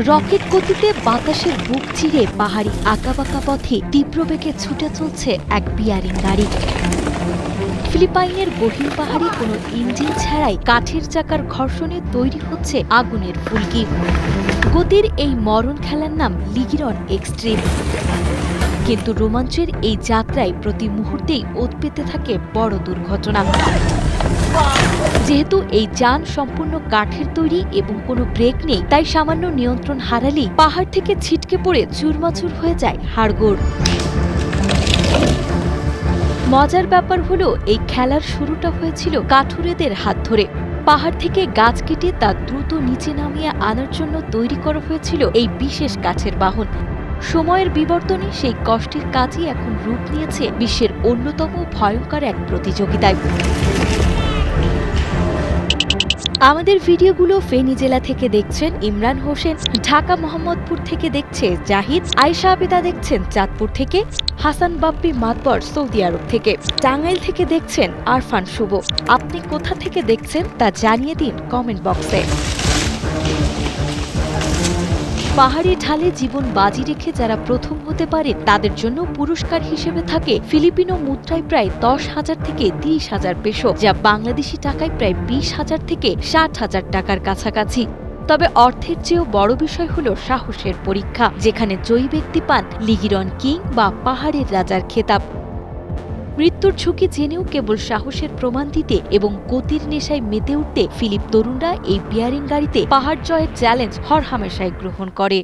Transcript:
Rocket গতিতে বাতাসের বুক চিরে পাহাড়ি আঁকাবাঁকা পথে তীব্র বেগে ছুটে চলছে এক বিয়ারিং গাড়ি। ফিলিপাইনের গহীন পাহাড়ে কোনো ইঞ্জিন ছাড়াই কাঠের চাকার ঘর্ষণে তৈরি হচ্ছে আগুনের ফুলকি। গতির এই মরণ খেলার নাম লিগিরন এক্সট্রিম। কিন্তু রোমাঞ্চের এই যাত্রায় প্রতি মুহূর্তেই ওত পেতে থাকে বড় দুর্ঘটনা। যেহেতু এই যান সম্পূর্ণ কাঠের তৈরি এবং কোনো ব্রেক নেই, তাই সামান্য নিয়ন্ত্রণ হারালেই পাহাড় থেকে ছিটকে পড়ে চুরমাচুর হয়ে যায় হাড়গোড়। মজার ব্যাপার হলো, এই খেলার শুরুটা হয়েছিল কাঠুরেদের হাত ধরে। পাহাড় থেকে গাছ কেটে তা দ্রুত নিচে নামিয়ে আনার জন্য তৈরি করা হয়েছিল এই বিশেষ কাঠের বাহন। সময়ের বিবর্তনে সেই কষ্টের কাজই এখন রূপ নিয়েছে বিশ্বের অন্যতম ভয়ঙ্কর এক প্রতিযোগিতায়। আমাদের ভিডিওগুলো ফেনী জেলা থেকে দেখছেন ইমরান হোসেন, ঢাকা মোহাম্মদপুর থেকে দেখছে জাহিদ, আয়েশা আবিদা দেখছেন চাঁদপুর থেকে, হাসান বাপ্পি মাতবর সৌদি আরব থেকে, টাঙ্গাইল থেকে দেখছেন আরফান শুভ। আপনি কোথা থেকে দেখছেন তা জানিয়ে দিন কমেন্ট বক্সে। পাহাড়ি ঢালে জীবন বাজি রেখে যারা প্রথম হতে পারেন তাদের জন্য পুরস্কার হিসেবে থাকে ফিলিপিনো মুদ্রায় প্রায় 10,000 থেকে 30,000 পেসো, যা বাংলাদেশি টাকায় প্রায় 20,000 থেকে 60,000 টাকার কাছাকাছি। তবে অর্থের চেয়েও বড় বিষয় হলো সাহসের পরীক্ষা, যেখানে জয়ী ব্যক্তি পান লিগিরন কিং বা পাহাড়ের রাজার খেতাব। মৃত্যুর ঝুঁকি জেনেও কেবল সাহসের প্রমাণ দিতে এবং গতির নেশায় মেতে উঠতে ফিলিপ তরুণরা এই বিয়ারিং গাড়িতে পাহাড় জয়ের চ্যালেঞ্জ হরহামেশাই গ্রহণ করে।